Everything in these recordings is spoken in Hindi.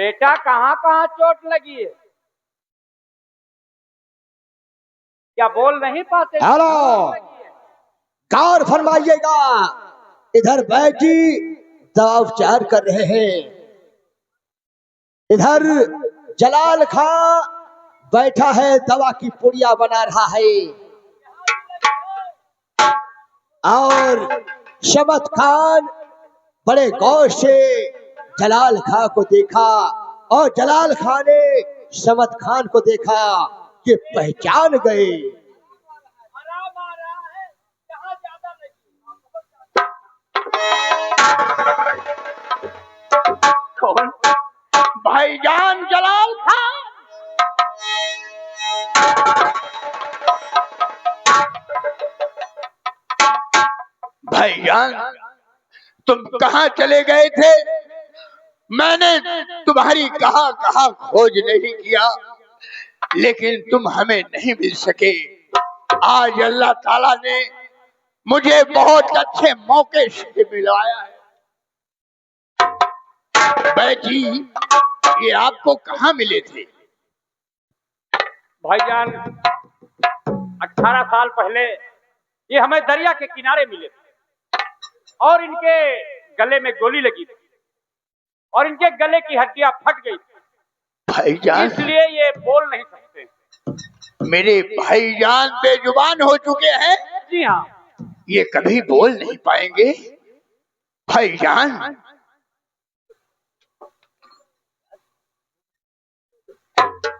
बेटा कहाँ कहाँ चोट लगी है? क्या बोल नहीं पाते? हेलो, गौर फरमाइएगा। इधर बैजी दवा उपचार कर रहे हैं, इधर जलाल खां बैठा है दवा की पुड़िया बना रहा है। और शमत खान बड़े गौर से जलाल खां को देखा और जलाल खां ने शमत खान को देखा कि पहचान गए। कौन? भाईजान जलाल खां। भाईजान तुम कहाँ चले गए थे? मैंने तुम्हारी कहाँ कहाँ खोज नहीं किया, लेकिन तुम हमें नहीं मिल सके। आज अल्लाह ताला ने मुझे बहुत अच्छे मौके से मिलवाया है। बैजी, ये आपको कहाँ मिले थे? भाईजान 18 साल पहले ये हमें दरिया के किनारे मिले थे और इनके गले में गोली लगी थी और इनके गले की हड्डियां फट गई थी। भाईजान, इसलिए ये बोल नहीं सकते। मेरे भाईजान बेजुबान हो चुके हैं। जी हाँ, ये कभी बोल नहीं पाएंगे। भाईजान,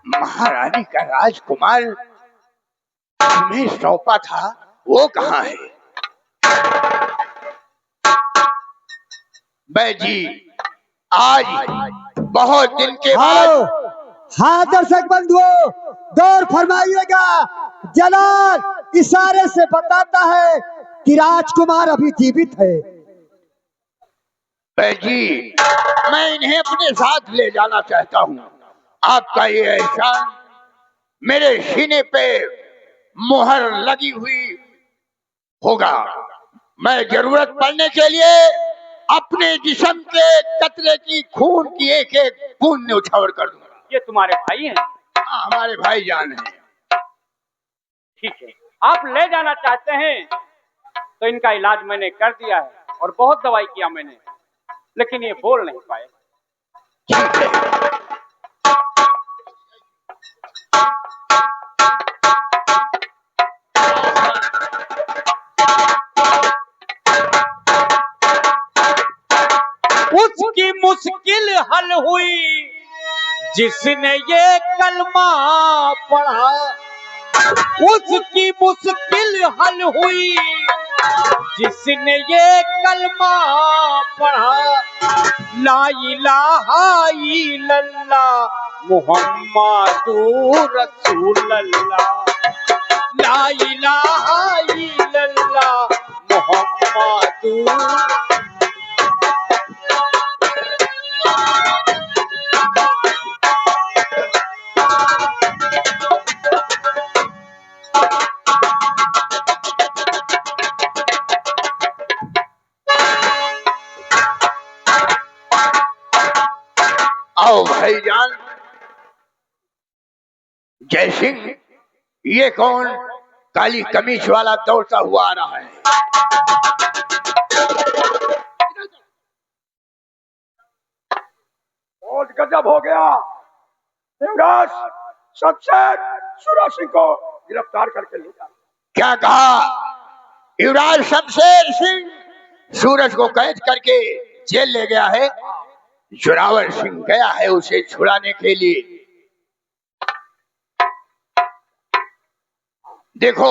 महारानी का राजकुमार तुम्हें सौंपा था, वो कहाँ है? बैजी, आज बहुत दिन के बाद। हाँ दर्शक बंधुओं, गौर फरमाइएगा। जलाल इशारे से बताता है कि राजकुमार अभी जीवित है। बैजी, मैं इन्हें अपने साथ ले जाना चाहता हूँ। आपका ये एहसान मेरे सीने पे मुहर लगी हुई होगा। मैं जरूरत पड़ने के लिए अपने जिस्म के कतरे की खून की एक एक बूंद न्यौछावर कर दूंगा। ये तुम्हारे भाई हैं? हाँ, हमारे भाईजान हैं। ठीक है, आप ले जाना चाहते हैं तो इनका इलाज मैंने कर दिया है और बहुत दवाई किया मैंने, लेकिन ये बोल नहीं पाए। ठीक है। उसकी मुश्किल हल हुई जिसने ये कलमा पढ़ा, उसकी मुश्किल हल हुई जिसने ये कलमा पढ़ा। ला इलाहा इल्लल्लाह मुहम्मदुर रसूलुल्लाह, ला इलाहा इल्लल्लाह मुहम्मदुर। आओ भाईजान। जय सिंह, ये कौन काली कमीज वाला दौड़ता हुआ आ रहा है? बहुत गजब हो गया। युवराज, शमशेर सूरज सिंह को गिरफ्तार करके ले जा। क्या कहा? युवराज शमशेर सिंह सूरज को कैद करके जेल ले गया है। जोरावर सिंह गया है उसे छुड़ाने के लिए। देखो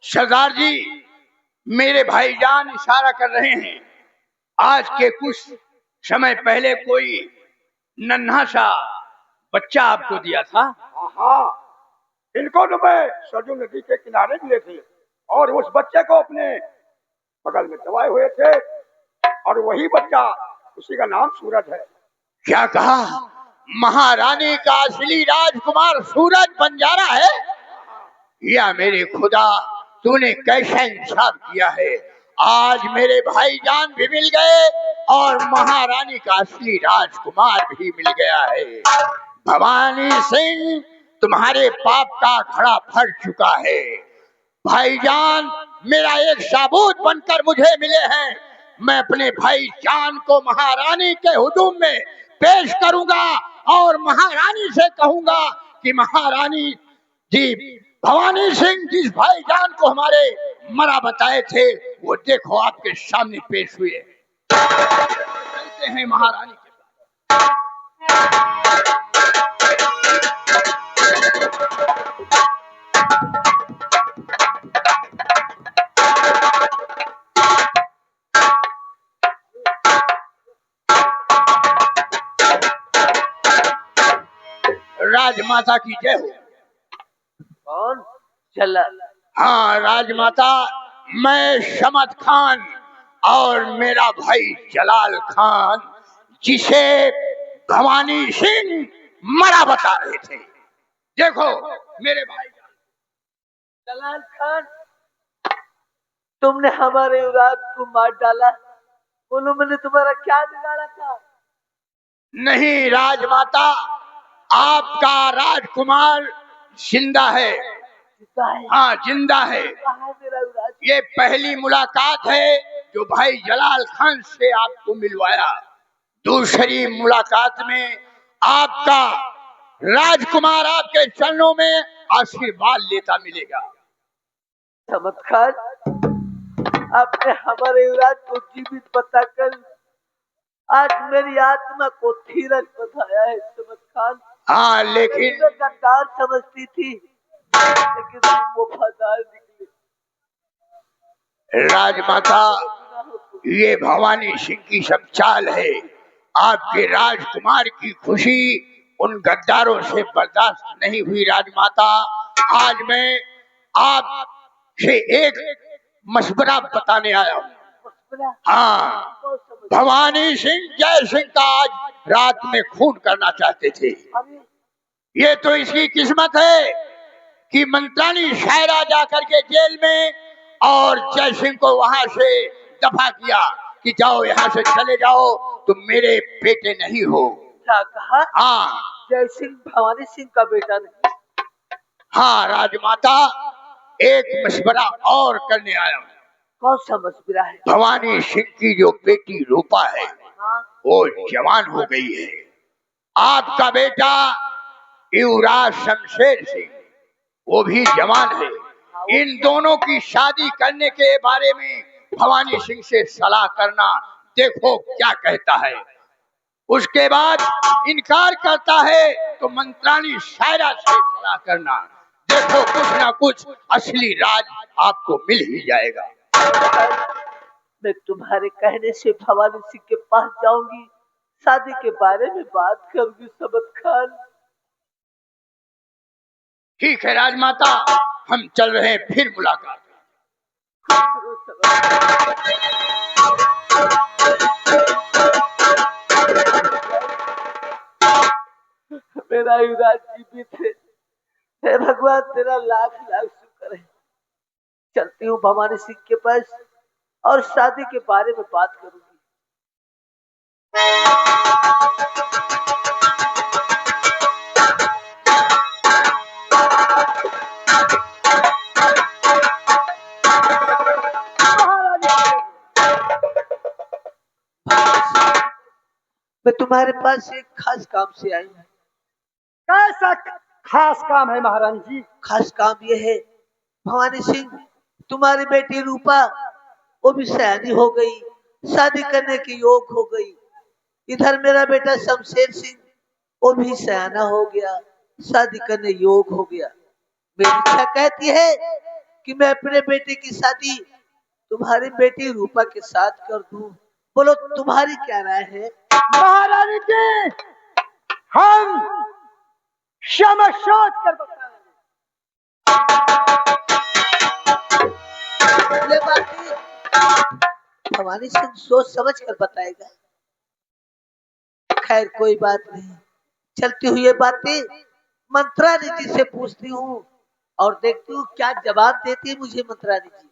सरदार जी, मेरे भाईजान इशारा कर रहे हैं। आज के कुछ समय पहले कोई नन्हा सा बच्चा आपको दिया था। हाँ, इनको तो मैं सरजू नदी के किनारे मिले थे और उस बच्चे को अपने बगल में दबाए हुए थे और वही बच्चा, उसी का नाम सूरज है। क्या कहा? महारानी का असली राजकुमार सूरज बंजारा है? या मेरे खुदा, तूने कैसा इंसाफ किया है। आज मेरे भाईजान भी मिल गए और महारानी का असली राजकुमार भी मिल गया है। भवानी सिंह, तुम्हारे पाप का घड़ा फट चुका है। भाईजान मेरा एक सबूत बनकर मुझे मिले हैं। मैं अपने भाईजान को महारानी के हुजूम में पेश करूंगा और महारानी से कहूंगा कि महारानी जी, भवानी सिंह जिस भाईजान को हमारे मरा बताए थे वो देखो आपके सामने पेश हुए। चलते हैं महारानी के राजमाता की जय हो। कौन? जलाल? हाँ राजमाता, मैं शमत खान और मेरा भाई जलाल खान, जिसे भवानी सिंह मरा बता रहे थे। देखो मेरे भाई जलाल खान, तुमने हमारे युवराज को मार डाला। बोलो, मैंने तुम्हारा क्या बिगाड़ा था? नहीं राजमाता, आपका राजकुमार जिंदा है। जिंदा है? हाँ जिंदा है। कहाँ है मेरा युवराज? ये पहली मुलाकात है जो भाई जलाल खान से आपको मिलवाया। दूसरी मुलाकात में आपका राजकुमार आपके चरणों में आशीर्वाद लेता मिलेगा। चमत्कार, आपने हमारे युवराज को जीवित बताकर आज मेरी आत्मा को धीरज बताया है। चमत्कार, हाँ लेकिन मैं गद्दार समझती थी, लेकिन तुम वफादार निकले। राजमाता, ये भवानी सिंह की सब चाल है। आपके राजकुमार की खुशी उन गद्दारों से बर्दाश्त नहीं हुई। राजमाता, आज मैं आपसे एक मशवरा बताने आया हूँ। हाँ, भवानी सिंह जय सिंह का आज रात में खून करना चाहते थे। ये तो इसकी किस्मत है कि मंत्रानी शायरा जाकर के जेल में और जय सिंह को वहां से दफा किया कि जाओ यहाँ से चले जाओ, तुम मेरे बेटे नहीं हो। क्या कहा? हाँ, जय सिंह भवानी सिंह का बेटा नहीं? हाँ राजमाता, एक मशवरा और करने आया हूँ। कौन सा मशवरा है? भवानी सिंह की जो बेटी रूपा है, हाँ? वो जवान हो गई है। आपका बेटा युवराज शमशेर सिंह, वो भी जवान है। इन दोनों की शादी करने के बारे में भवानी सिंह से सलाह करना, देखो क्या कहता है। उसके बाद इनकार करता है तो मंत्रानी शायरा से सलाह करना, देखो कुछ ना कुछ असली राज आपको मिल ही जाएगा। मैं तुम्हारे कहने से भवानी सिंह के पास जाऊंगी, शादी के बारे में बात करूंगी। सबत खान, ठीक है राजमाता, हम चल रहे हैं, फिर मुलाकात। मेरा युवराज जीवित है। हे भगवान, तेरा लाख लाख शुक्र है। चलती हूँ भवानी सिंह के पास और शादी के बारे में बात करूंगी। मैं तुम्हारे पास एक खास काम से आई हूँ। कैसा खास काम है महारानी जी? खास काम यह है, भवानी सिंह, तुम्हारी बेटी रूपा वो भी सयानी हो गई, शादी करने के योग हो गई। इधर मेरा बेटा शमशेर सिंह, वो भी सयाना हो गया, शादी करने योग हो गया। मेरी इच्छा कहती है कि मैं अपने बेटे की शादी तुम्हारी बेटी रूपा के साथ कर दूं। बोलो, तुम्हारी क्या राय है? महारानी जी, हम समझ सोच कर बताएंगे। भवानी सिंह सोच समझ कर बताएगा। खैर कोई बात नहीं, चलती हुई ये बातें मंत्रानी जी से पूछती हूँ और देखती हूँ क्या जवाब देती है मुझे मंत्रानी जी।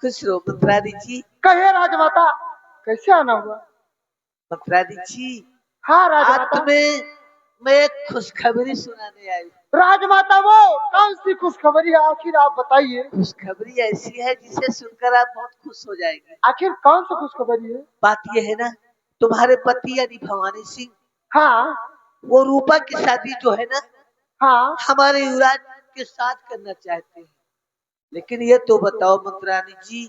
खुश रहो मंत्रानी जी। कहिए राजमाता, कैसे आना हुआ? मंत्रानी जी, हाँ आज राजमाता। तुम्हें मैं एक खुशखबरी सुनाने आई हूँ। राजमाता वो कौन सी खुशखबरी है, आखिर आप बताइए। खुशखबरी ऐसी है जिसे सुनकर आप बहुत खुश हो जाएंगे। आखिर कौन सी खुशखबरी है? बात यह है ना, तुम्हारे पति यानी भवानी सिंह, हाँ वो रूपा की शादी जो है ना हाँ। हमारे युवराज के साथ करना चाहते हैं। लेकिन ये तो बताओ मंत्रानी जी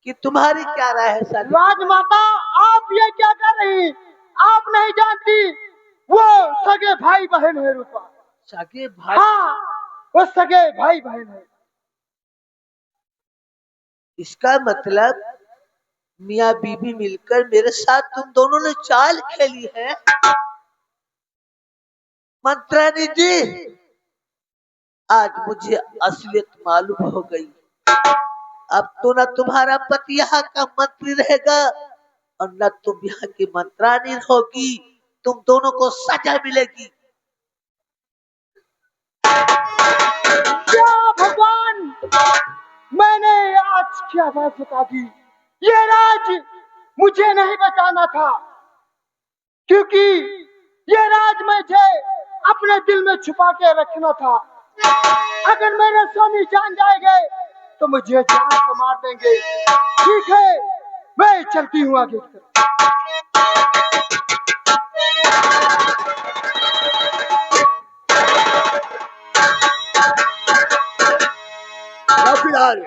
कि तुम्हारी क्या राय है शादी? राजमाता आप ये क्या कर रही? आप नहीं जानती वो सगे भाई बहन है रूपा। सगे भाई? हाँ वो सगे भाई बहन है। इसका मतलब मियाँ बीबी मिलकर मेरे साथ तुम दोनों ने चाल खेली है। मंत्रानी जी, आज मुझे असलियत मालूम हो गई। अब तो न तुम्हारा पति यहाँ का मंत्री रहेगा और न तुम यहाँ की मंत्रानी होगी। तुम दोनों को सजा मिलेगी। क्या भगवान, मैंने आज क्या बात बता दी। ये राज मुझे नहीं बचाना था, क्योंकि ये राज मुझे अपने दिल में छुपा के रखना था। अगर मेरे स्वामी जान जाएंगे तो मुझे जान से मार देंगे। ठीक है, मैं चलती हूँ आगे की तरफ। चौकीदार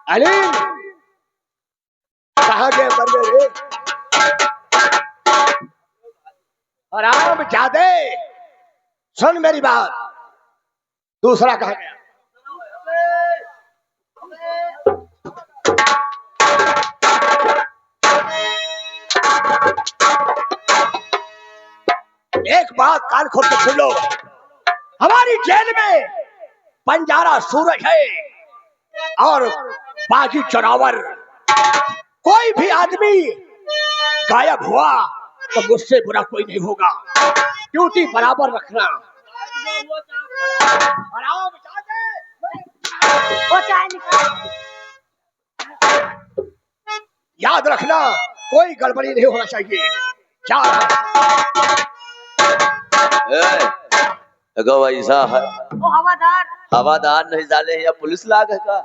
अलीम, कहाँ गए बंदे रे? आराम जादे, सुन मेरी बात। दूसरा कहाँ गया? एक बात कान खोल के सुन लो, हमारी जेल में बंजारा सूरज है और बागी चौरावर। कोई भी आदमी गायब हुआ तो मुझसे बुरा कोई नहीं होगा। ड्यूटी बराबर रखना। याद रखना, कोई गड़बड़ी नहीं होना चाहिए। क्या ऐसा है? वो हवादार हवादार नहीं डाले या पुलिस लाग है का?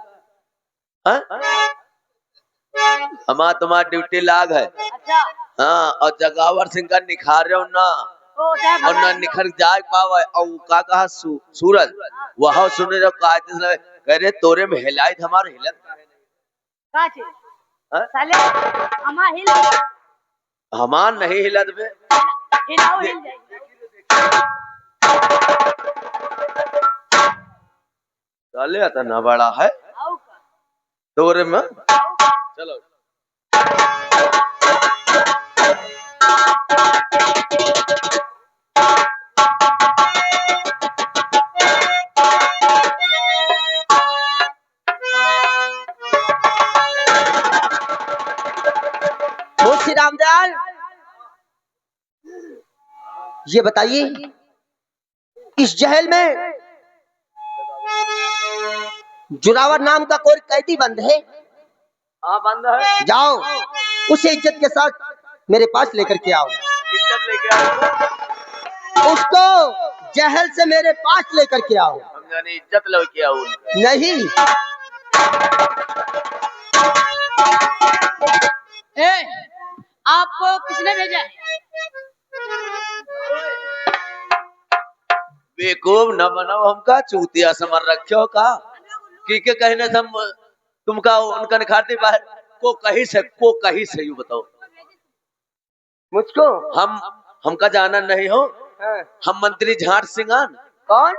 हमारा तुम्हारा ड्यूटी लाग है। अच्छा। हाँ, और जगावर सिंह का निखार रहे हो ना, और ना निखर जा पावे। और का कहा सूरज वह सुने जो कह रहे तोरे में हिलाई हमारे हिलत का है साले हमार नहीं हिलत में हिलाओ हिल जाएगी। साले इतना बड़ा है तोरे में। चलो श्री रामदयाल, ये बताइए इस जहल में जोरावर नाम का कोई कैदी बंद है? हाँ बंद है। जाओ उसे इज्जत के साथ मेरे पास लेकर के आओ। इज्जत लेके आओ उसको जहल से मेरे पास लेकर के आओ। हम जाने इज्जत लेके आओ नहीं। आपको किसने भेजा है? बेकूफ न बनाओ, हमका चूतिया समर रखो का की के कहने से हम तुमका उनका निखारती बाहर को कहीं से यूं बताओ मुझको हमका जाना नहीं हो। हम मंत्री झाट सिंगान। कौन?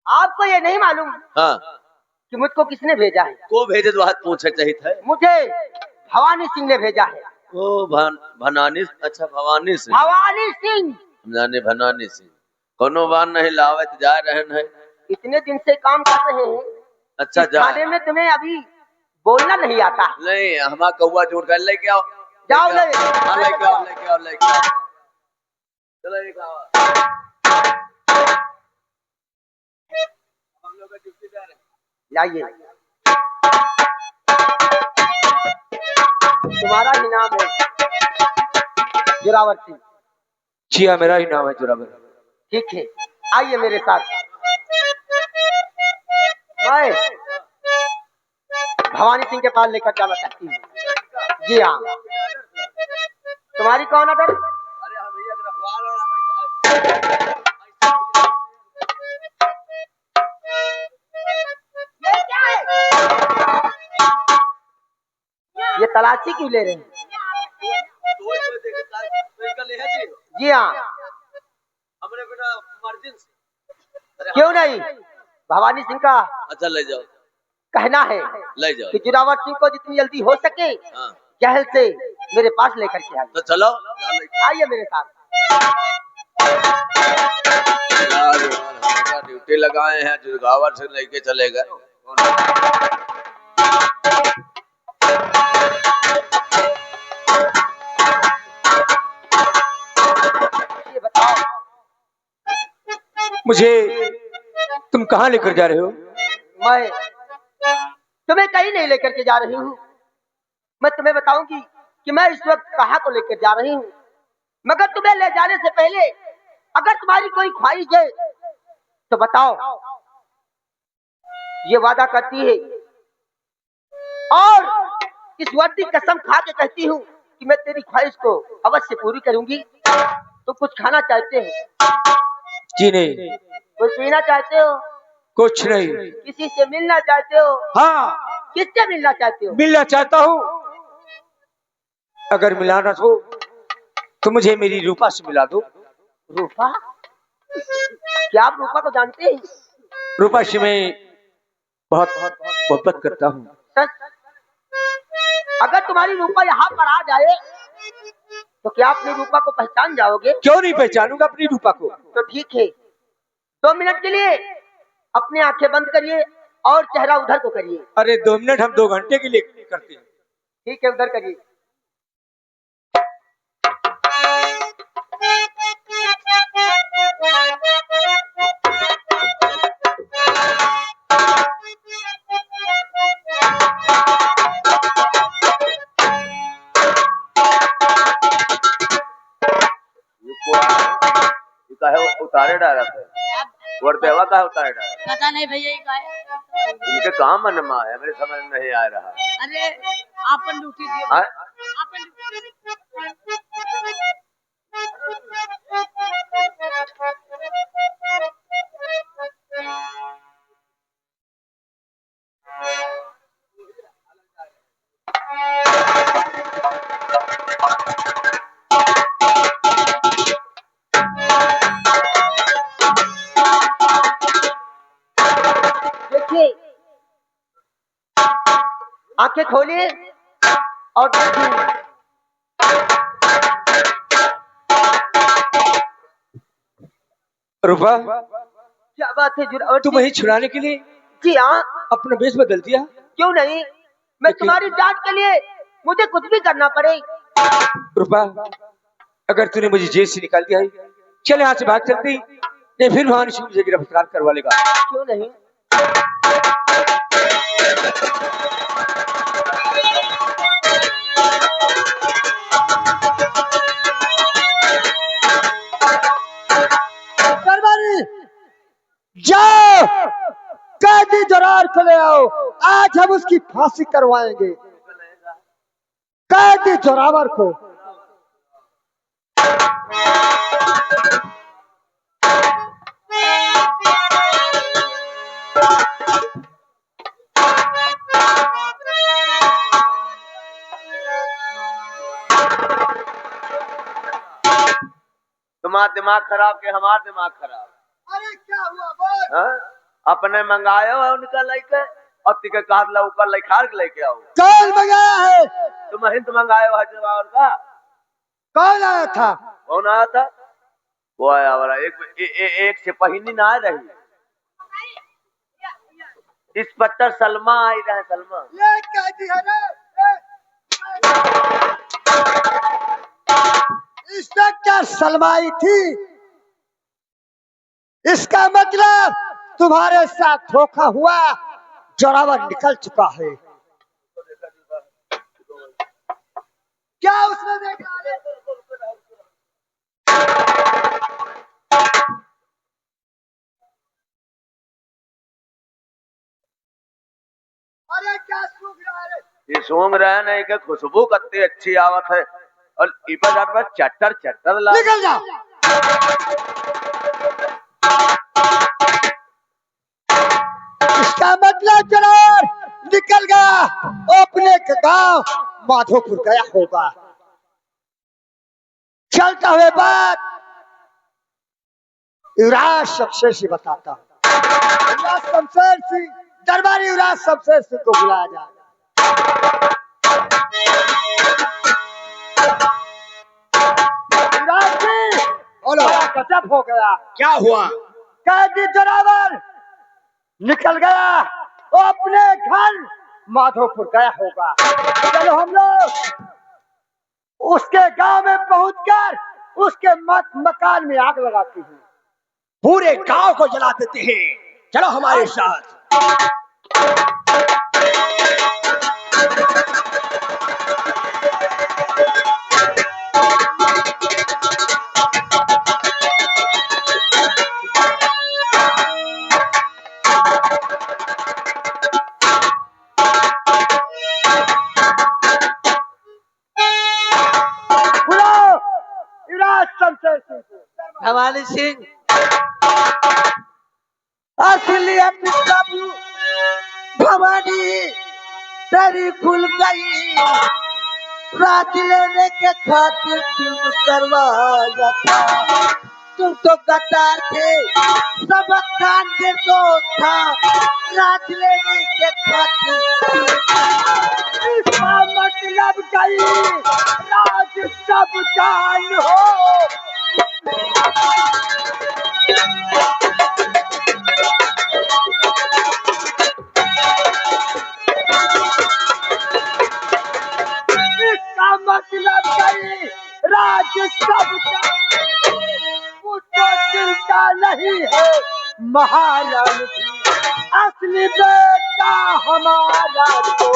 आपको ये नहीं मालूम हाँ कि मुझको किसने भेजा है? को भेजे तो हाथ पूछे चाहिए था। मुझे भवानी सिंह ने भेजा है। ओ भनानी, अच्छा भवानी सिंह। भवानी सिंह हम जाने भनानी सिंह कोनो बार नहीं लावत जा रहे हैं। इतने दिन से काम कर रहे हैं। अच्छा जा खाने में तुम्हें अभी बोलना नहीं आता? नहीं, हमारा कौवा जोड़ कर लेके आओ। जाओ ले लेके आओ। चलो लेके आओ। लाइए, तुम्हारा ही नाम है जोरावर सिंह। जी हाँ, मेरा ही नाम है जोरावर। ठीक है, आइए मेरे साथ। मैं भवानी सिंह के पास लेकर जाना चाहती हूँ। जी हाँ, तुम्हारी कौन अगर? ये तलाशी क्यों ले रहे हैं? जी हाँ, हमने बेटा इमरजेंसी। क्यों नहीं? भवानी सिंह का अच्छा ले जाओ, कहना है ले जाओ कि जोरावर सिंह को जितनी जल्दी हो सके हाँ। जहल से मेरे पास लेकर के आइए। तो चलो आइए मेरे साथ। यार हमेशा ड्यूटी लगाए हैं, जोरावर से लेके चले गए। ये बताओ, मुझे तुम कहाँ लेकर जा रहे हो? मैं तुम्हें कहीं नहीं लेकर के जा रही हूँ। मैं तुम्हें बताऊंगी कि मैं इस वक्त कहाँ को लेकर जा रही हूँ, मगर तुम्हें ले जाने से पहले अगर तुम्हारी कोई ख्वाहिश है तो बताओ। ये वादा करती है और इस वर्दी कसम खा के कहती हूँ कि मैं तेरी ख्वाहिश को अवश्य पूरी करूंगी। तुम कुछ खाना चाहते हो? जी नहीं। कुछ पीना चाहते हो? कुछ नहीं। किसी से मिलना चाहते हो? हाँ। किससे मिलना चाहते हो? मिलना चाहता हूँ। अगर मिलाना हो तो मुझे मेरी रूपा से मिला दो। रूपा? क्या आप रूपा को जानते हैं? रूपा से मैं बहुत मोहब्बत करता हूँ। सच? अगर तुम्हारी रूपा यहाँ पर आ जाए तो क्या अपनी रूपा को पहचान जाओगे? क्यों नहीं पहचानूंगा अपनी रूपा को। तो ठीक है, 2 मिनट के लिए अपनी आंखें बंद करिए और चेहरा उधर को करिए। अरे 2 मिनट हम 2 घंटे के लिए करते हैं। ठीक है, उधर करिए। उतारे डाला था वर्देवा का उतारे डाला। पता नहीं भैया ये का है। इनके काम मनमा है, मेरे समझ में नहीं आ रहा। अरे आपन ड्यूटी दिए। हाँ? आपन देखिए, आंखें खोलिए और देखिए। रूपा, क्या बात है जोरावर तुम वही छुड़ाने के लिए? जी हाँ। अपना वेश बदल दिया? क्यों नहीं, मैं तुम्हारी जान के लिए मुझे कुछ भी करना पड़े। रूपा, अगर तूने मुझे जेल से निकाल दिया है, चल यहाँ से भाग चलती, नहीं फिर भवानी सिंह मुझे गिरफ्तार करवा लेगा। क्यों नहीं? दरबारी जाओ, कैदी जोरावर को ले आओ, आज हम उसकी फांसी करवाएंगे। कैदी जोरावर को। तुम्हारा दिमाग खराब के हमारा दिमाग खराब। अरे क्या हुआ बोल? हाँ? अपने मंगायो है उनका लेके और तिके काट ला ऊपर लेखार के लेके आओ। कौन मंगाया है? तुम हिंद मंगायो है जोरावर का। कौन आया था? कौन आया था? वो आया वाला एक सिपाहीनी ना आ रही। इंस्पेक्टर सलमा आई रहे। सलमा ये कैदी है ना? इंस्पेक्टर सलमाई थी। इसका मतलब तुम्हारे साथ धोखा हुआ, जोरावर निकल चुका है। क्या उसने देखा? अरे क्या सूख रहा है? ये सूंघ रहे हैं नहीं कि खुशबू कितनी अच्छी आवत है और इधर में चट्टर चट्टर ला। निकल जा। इसका मतलब जोरावर निकल गया, अपने गांव माधोपुर गया होगा। चलता हुए बात युवराज शमशेर सिंह बताता हूँ। युवराज शमशेर सिंह, दरबारी युवराज शमशेर सिंह को बुलाया जाए। युवराज जी, बड़ा गजब हो गया। क्या हुआ? कैदी जोरावर निकल गया, वो अपने घर माधोपुर गया होगा। चलो हम लोग उसके गांव में पहुंचकर उसके मकान में आग लगाते हैं, पूरे गांव को जला देते हैं। चलो हमारे साथ। बुलाओ युवराज शमशेर सिंह को। भवानी सिंह, असलियत सब भवानी तेरी खुल गई, रात लेने के खातिर तुम करवाया था। तुम तो गद्दार थे, सब खान के दोस्त था, रात लेने के खातिर। इसका मतलब गई राज सब जान हो। इसका मतलब गई राज सब मुझको चिंता नहीं है महारानी की, असली बेटा हमारा तो।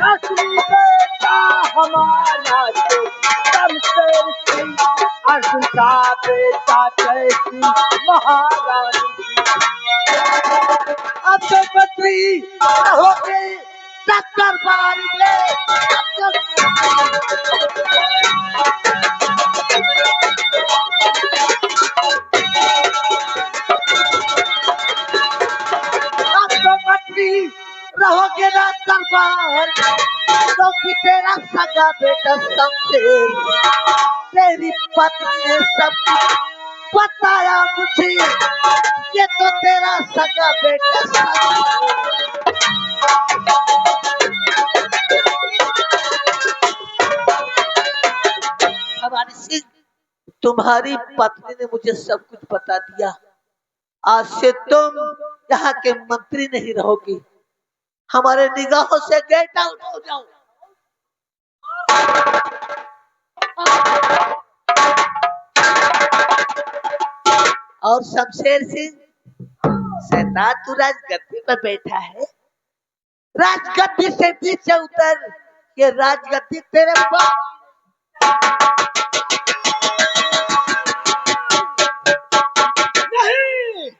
असली बेटा हमारा तो शमशेर सिंह, अर्जुन का बेटा जय सिंह महारानी। अब तो बद्री हो गई टक्कर मार ले। अब तो बद्री रहोगे ना दरबार, क्योंकि तेरा सगा बेटा शमशेर, तेरी पत्नी ने सब बताया मुझे, ये तो तेरा सगा बेटा भवानी सिंह, तुम्हारी पत्नी ने मुझे सब कुछ बता दिया। आज से तुम यहाँ के मंत्री नहीं रहोगी, हमारे निगाहों से गेट आउट हो जाओ। और शमशेर सिंह, शैतान तू राजगद्दी पर बैठा है, राजगद्दी से नीचे उतर, ये राजगद्दी तेरे बाप। नहीं,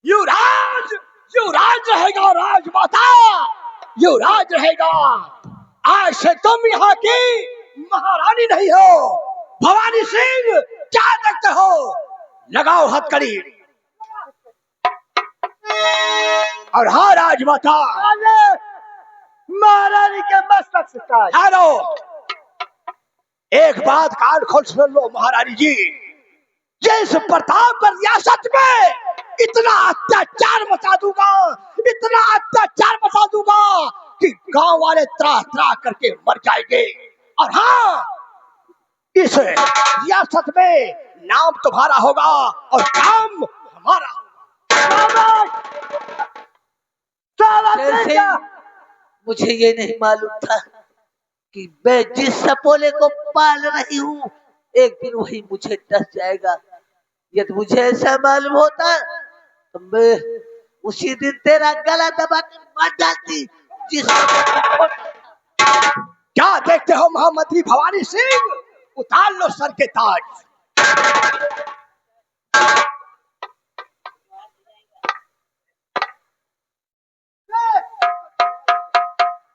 युवराज, युवराज रहेगा, राजमाता युवराज रहेगा। आज से तुम यहाँ की महारानी नहीं हो। भवानी सिंह, क्या देखते हो? लगाओ हथकड़ी। और हाँ राजमाता, महारानी के मस्तक से ताज। हेलो, एक बात कान खोल सुन लो महारानी जी, जिस प्रताप रियासत में इतना अत्याचार मचा दूंगा, इतना अत्याचार मचा दूंगा कि गांव वाले त्राह त्राह करके मर जाएंगे। और हाँ, इस रियासत में नाम तुम्हारा होगा और काम हमारा होगा। मुझे ये नहीं मालूम था कि मैं जिस सपोले को पाल रही हूँ एक दिन वही मुझे डस जाएगा। यदि मुझे ऐसा मालूम होता तो मैं उसी दिन तेरा गला दबा कर मार डालती। जिस क्या देखते हो महामंत्री भवानी सिंह, उतार लो सर के ताज।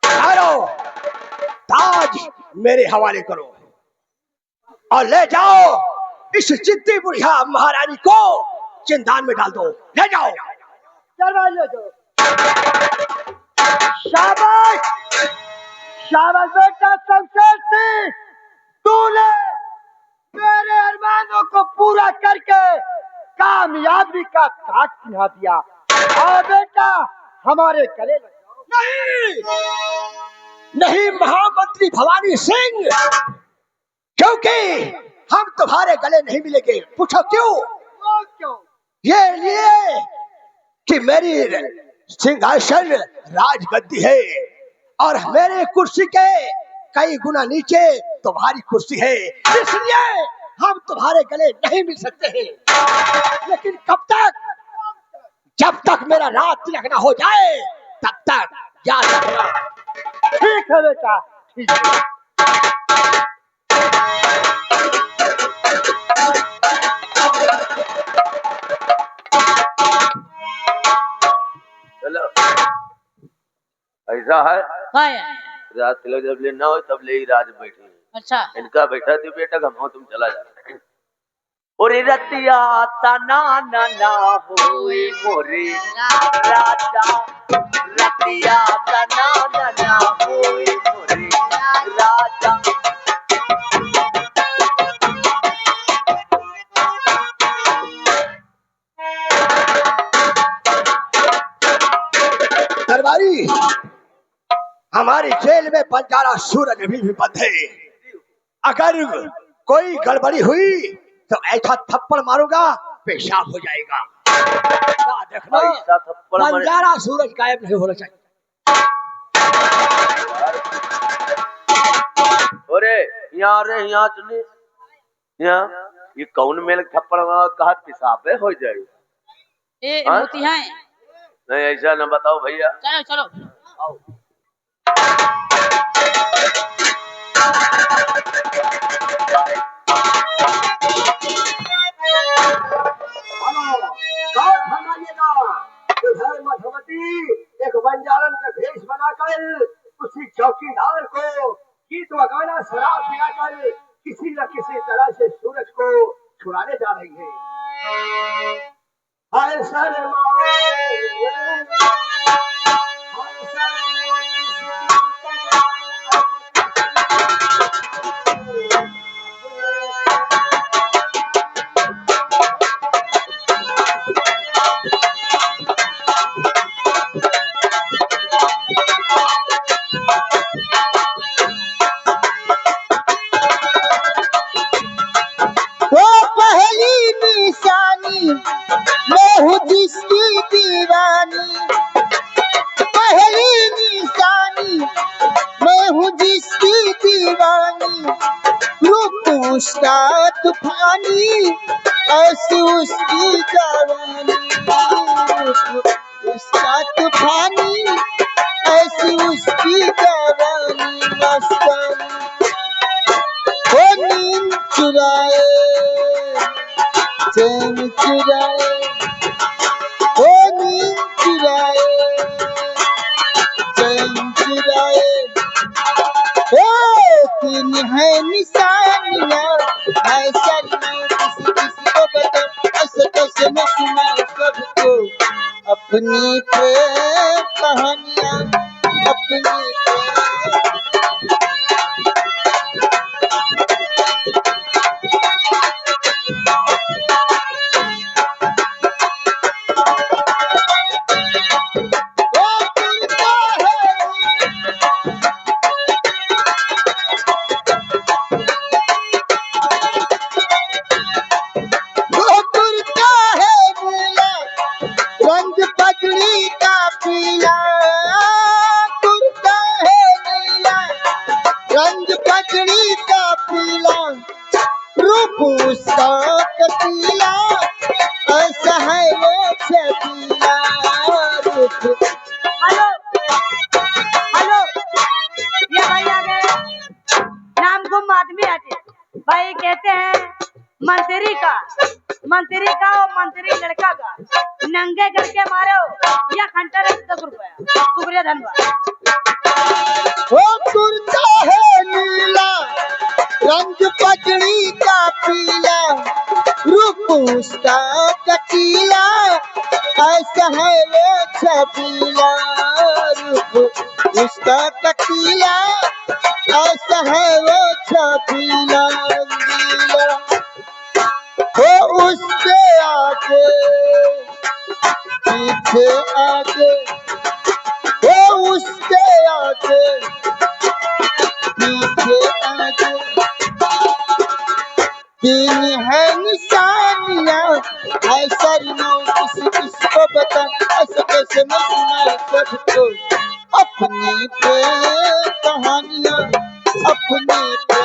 उतारो ताज, मेरे हवाले करो और ले जाओ इस जिद्दी बुढ़िया महारानी को जिंदान में डाल दो। ले जाओ। ले जाओ। शाबाश शाबाश बेटा शमशेर सिंह, तूने मेरे अरमानों को पूरा करके कामयाबी का ताज पहना दिया। और बेटा हमारे गले लग जाओ। नहीं नहीं महामंत्री भवानी सिंह, क्योंकि हम तुम्हारे गले नहीं मिलेंगे। पूछो क्यों? क्यों? ये लिए कि मेरी सिंहासन राजगद्दी है और मेरे कुर्सी के कई गुना नीचे तुम्हारी कुर्सी है, इसलिए हम तुम्हारे गले नहीं मिल सकते हैं। लेकिन कब तक? जब तक मेरा राज तिलक न हो जाए तब तक याद रखना। ठीक है बेटा, ठीक है। चलो ऐसा है, काय राज तिलक जब लेना हो तब ले ही राज बैठी है। अच्छा इनका बैठा थी बेटा हम हो तुम चला जा। और रतिया तना ना ना होए मोरे राजा, रतिया तना ना ना होए मोरे राजा। दरबारी, हमारी जेल में बंजारा सूरज अभी भी बंद है। अगर कोई गड़बड़ी हुई तो ऐसा थप्पड़ मारूंगा पेशाब हो जाएगा। देखना ऐसा थप्पड़ मारे बंजारा सूरज गायब नहीं होना चाहिए। अरे यहाँ रे यहाँ सुनिए, यहाँ ये कौन मेल थप्पड़ कहा पेशाब हो जाएगा। ए मोती है नहीं ऐसा न बताओ भैया। चलो चलो आओ। मधुमती एक बंजारन का भेष बनाकर उसी चौकीदार को गीत वगाना शराब पिलाकर किसी न किसी तरह से सूरज को छुड़ाने जा रही है। हाय शर्मा, मैं हूँ जिसकी दीवानी, पहली निशानी मैं हूँ जिसकी दीवानी। रूप उसका तूफानी ऐसी उसकी जवानी, उसका तूफानी ऐसी उसकी जवानी। मस्तानी वो नींद चुराए चैन चुराए, वो नींद चुराए चैन चुराए। ओ तीन है निशानियाँ है सर में, किसी किसी को बता ऐसे कैसे मैं सुना सबको अपनी प्रेम कहानियाँ, अपनी प्रेम। रंग पगड़ी का पीला कुर्ता है मंत्री का हो मंत्री लड़का का नंगे करके मारे हो या खंटर है 10 रुपया। शुक्रिया धन्यवाद। वो कुर्ता है नीला रंग पगड़ी का पीला रूप उसका कटीला ऐसा है वो छबीला रूप उसका कटीला ऐसा है वो छबीला रंगीला वो उसके आगे पीछे आगे वो उसके आगे पीछे आगे तीन है निशानियां ऐसा नो किसको बता ऐसे कैसे मैं सुना सबको अपनी पे कहानियां अपनी पे